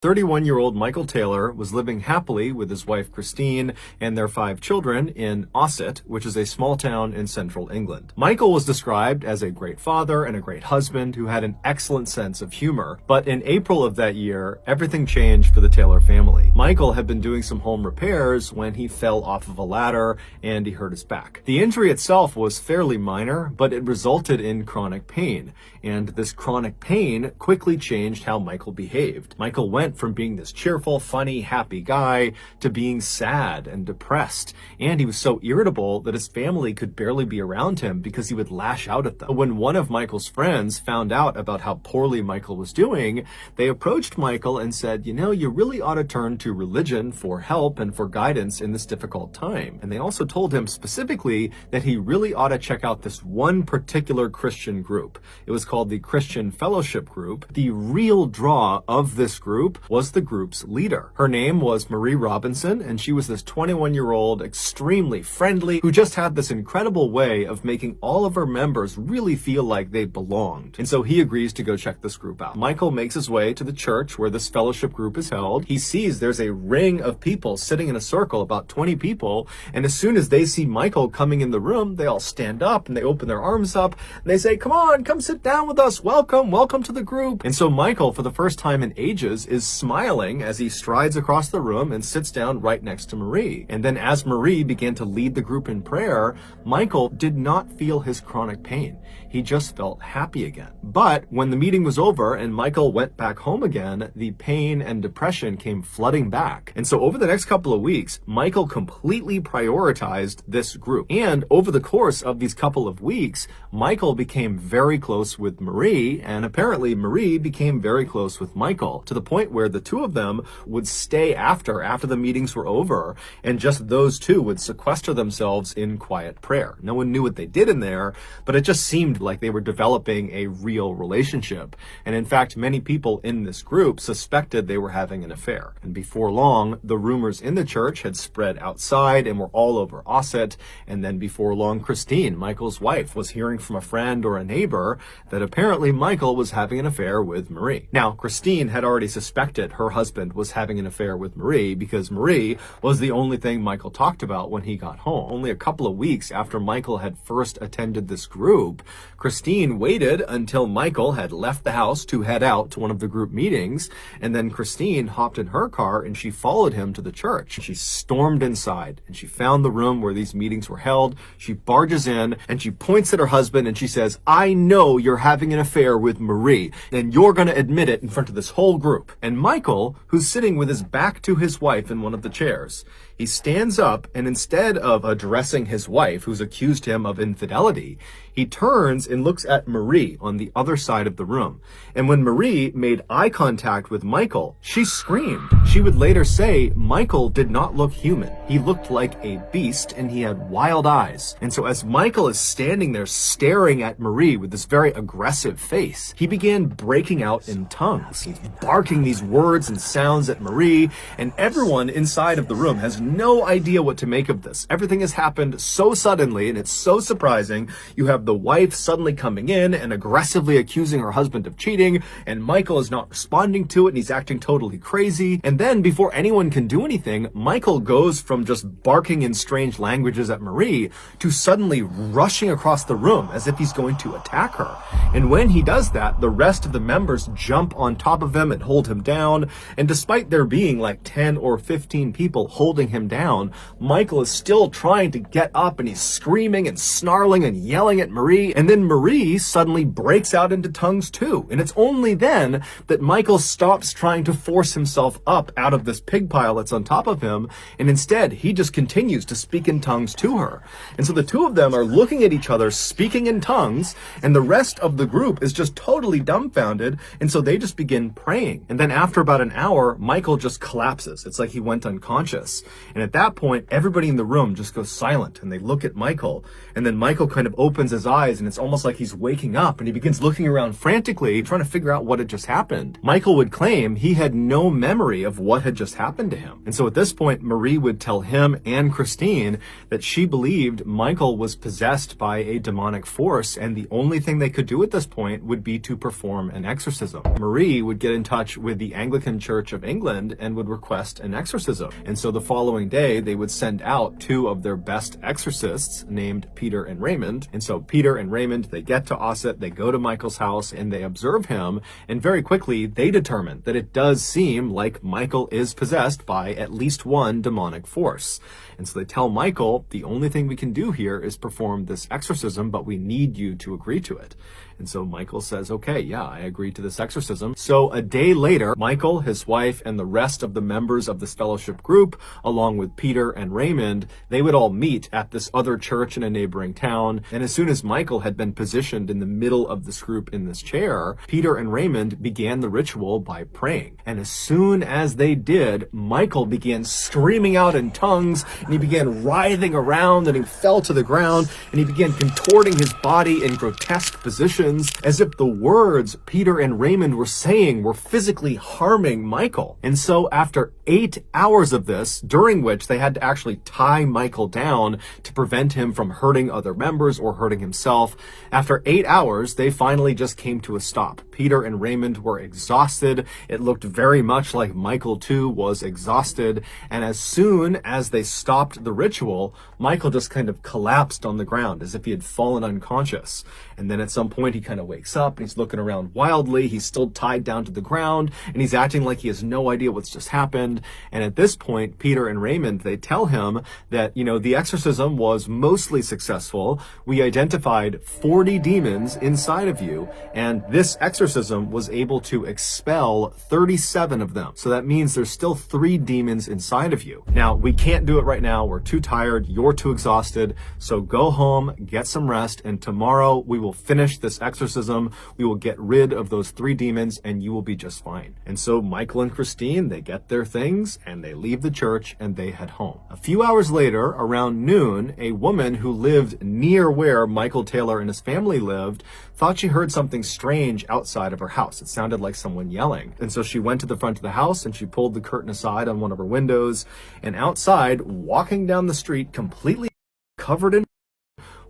31-year-old Michael Taylor was living happily with his wife Christine and their 5 children in Ossett, which is a small town in central England. Michael was described as a great father and a great husband who had an excellent sense of humor. But in April of that year, everything changed for the Taylor family. Michael had been doing some home repairs when he fell off of a ladder and he hurt his back. The injury itself was fairly minor, but it resulted in chronic pain. And this chronic pain quickly changed how Michael behaved. Michael went from being this cheerful, funny, happy guy to being sad and depressed. And he was so irritable that his family could barely be around him because he would lash out at them. When one of Michael's friends found out about how poorly Michael was doing, they approached Michael and said, you know, you really ought to turn to religion for help and for guidance in this difficult time. And they also told him specifically that he really ought to check out this one particular Christian group. It was called the Christian Fellowship Group. The real draw of this group was the group's leader. Her name was Marie Robinson, and she was this 21-year-old, extremely friendly, who just had this incredible way of making all of her members really feel like they belonged. And so he agrees to go check this group out. Michael makes his way to the church where this fellowship group is held. He sees there's a ring of people sitting in a circle, about 20 people, and as soon as they see Michael coming in the room, they all stand up and they open their arms up and they say, come on, come sit down with us. Welcome to the group. And so Michael, for the first time in ages, is smiling as he strides across the room and sits down right next to Marie. And then as Marie began to lead the group in prayer, Michael did not feel his chronic pain. He just felt happy again. But when the meeting was over and Michael went back home again, the pain and depression came flooding back. And so over the next couple of weeks, Michael completely prioritized this group. And over the course of these couple of weeks, Michael became very close with Marie, and apparently Marie became very close with Michael, to the point where the two of them would stay after the meetings were over, and just those two would sequester themselves in quiet prayer. No one knew what they did in there, but it just seemed like they were developing a real relationship. And in fact, many people in this group suspected they were having an affair. And before long, the rumors in the church had spread outside and were all over Ossett. And then before long, Christine, Michael's wife, was hearing from a friend or a neighbor that apparently Michael was having an affair with Marie. Now, Christine had already suspected her husband was having an affair with Marie because Marie was the only thing Michael talked about when he got home. Only a couple of weeks after Michael had first attended this group, Christine waited until Michael had left the house to head out to one of the group meetings, and then Christine hopped in her car and she followed him to the church. She stormed inside and she found the room where these meetings were held. She barges in and she points at her husband and she says, I know you're having an affair with Marie, and you're going to admit it in front of this whole group. And Michael, who's sitting with his back to his wife in one of the chairs, he stands up, and instead of addressing his wife, who's accused him of infidelity, he turns and looks at Marie on the other side of the room. And when Marie made eye contact with Michael, she screamed. She would later say Michael did not look human. He looked like a beast and he had wild eyes. And so as Michael is standing there staring at Marie with this very aggressive face, he began breaking out in tongues. He's barking these words and sounds at Marie, and everyone inside of the room has no idea what to make of this. Everything has happened so suddenly and it's so surprising. You have the wife suddenly coming in and aggressively accusing her husband of cheating, and Michael is not responding to it and he's acting totally crazy. And then before anyone can do anything, Michael goes from just barking in strange languages at Marie to suddenly rushing across the room as if he's going to attack her. And when he does that, the rest of the members jump on top of him and hold him down. And despite there being like 10 or 15 people holding him down, Michael is still trying to get up and he's screaming and snarling and yelling at Marie. And then Marie suddenly breaks out into tongues too. And it's only then that Michael stops trying to force himself up out of this pig pile that's on top of him. And instead, he just continues to speak in tongues to her. And so the two of them are looking at each other, speaking in tongues, and the rest of the group is just totally dumbfounded. And so they just begin praying. And then after about an hour, Michael just collapses. It's like he went unconscious. And at that point, everybody in the room just goes silent and they look at Michael. And then Michael kind of opens his his eyes, and it's almost like he's waking up, and he begins looking around frantically, trying to figure out what had just happened. Michael would claim he had no memory of what had just happened to him. And so at this point, Marie would tell him and Christine that she believed Michael was possessed by a demonic force, and the only thing they could do at this point would be to perform an exorcism. Marie would get in touch with the Anglican Church of England and would request an exorcism. And so the following day, they would send out two of their best exorcists named Peter and Raymond. And so Peter and Raymond, they get to Ossett, they go to Michael's house, and they observe him. And very quickly, they determine that it does seem like Michael is possessed by at least one demonic force. And so they tell Michael, the only thing we can do here is perform this exorcism, but we need you to agree to it. And so Michael says, okay, yeah, I agree to this exorcism. So a day later, Michael, his wife, and the rest of the members of this fellowship group, along with Peter and Raymond, they would all meet at this other church in a neighboring town. And as soon as Michael had been positioned in the middle of this group in this chair, Peter and Raymond began the ritual by praying. And as soon as they did, Michael began screaming out in tongues, and he began writhing around, and he fell to the ground, and he began contorting his body in grotesque positions, as if the words Peter and Raymond were saying were physically harming Michael. And so after 8 hours of this, during which they had to actually tie Michael down to prevent him from hurting other members or hurting himself, after 8 hours, they finally just came to a stop. Peter and Raymond were exhausted. It looked very much like Michael too was exhausted. And as soon as they stopped the ritual, Michael just kind of collapsed on the ground as if he had fallen unconscious. And then at some point he kind of wakes up and he's looking around wildly. He's still tied down to the ground and he's acting like he has no idea what's just happened. And at this point, Peter and Raymond, they tell him that, the exorcism was mostly successful. We identified 40 demons inside of you, and this exorcism was able to expel 37 of them. So that means there's still 3 demons inside of you. Now, we can't do it right now. We're too tired. You're too exhausted. So go home, get some rest, and tomorrow we will finish this exorcism. We will get rid of those 3 demons, and you will be just fine. And so Michael and Christine, they get their things, and they leave the church, and they head home. A few hours later, around noon, a woman who lived near where Michael Taylor and his family lived thought she heard something strange outside of her house. It sounded like someone yelling. And so she went to the front of the house and she pulled the curtain aside on one of her windows, and outside, walking down the street completely covered in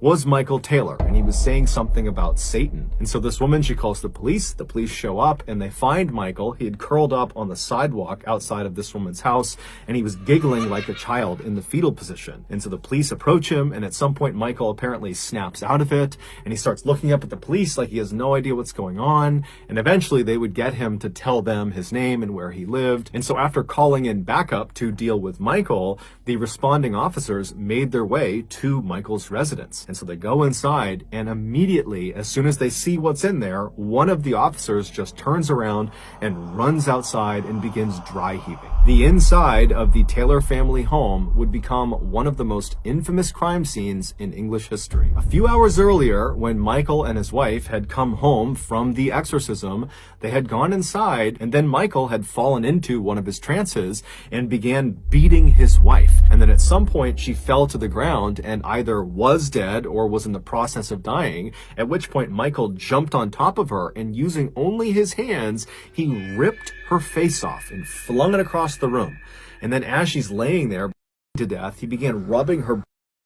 was Michael Taylor, and he was saying something about Satan. And so this woman, she calls the police show up, and they find Michael. He had curled up on the sidewalk outside of this woman's house, and he was giggling like a child in the fetal position. And so the police approach him, and at some point Michael apparently snaps out of it, and he starts looking up at the police like he has no idea what's going on, and eventually they would get him to tell them his name and where he lived. And so after calling in backup to deal with Michael, the responding officers made their way to Michael's residence. And so they go inside, and immediately, as soon as they see what's in there, one of the officers just turns around and runs outside and begins dry heaving. The inside of the Taylor family home would become one of the most infamous crime scenes in English history. A few hours earlier, when Michael and his wife had come home from the exorcism, they had gone inside, and then Michael had fallen into one of his trances and began beating his wife. And then at some point, she fell to the ground and either was dead or was in the process of dying, at which point Michael jumped on top of her, and using only his hands, he ripped her face off and flung it across the room. And then as she's laying there to death, he began rubbing her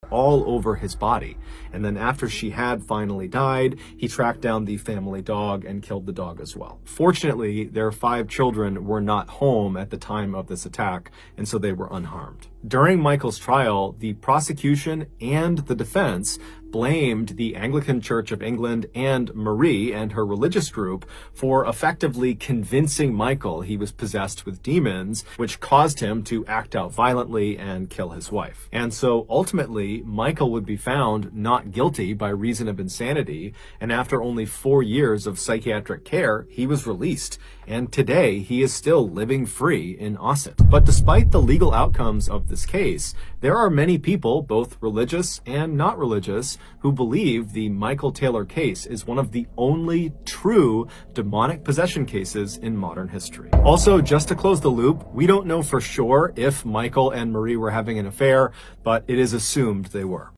all over his body. And then after she had finally died, he tracked down the family dog and killed the dog as well. Fortunately, their 5 children were not home at the time of this attack, and so they were unharmed. During Michael's trial, the prosecution and the defense blamed the Anglican Church of England and Marie and her religious group for effectively convincing Michael he was possessed with demons, which caused him to act out violently and kill his wife. And so ultimately, Michael would be found not guilty by reason of insanity, and after only 4 years of psychiatric care, he was released. And today, he is still living free in Ossett. But despite the legal outcomes of this case, there are many people, both religious and not religious, who believe the Michael Taylor case is one of the only true demonic possession cases in modern history. Also, just to close the loop, we don't know for sure if Michael and Marie were having an affair, but it is assumed they were.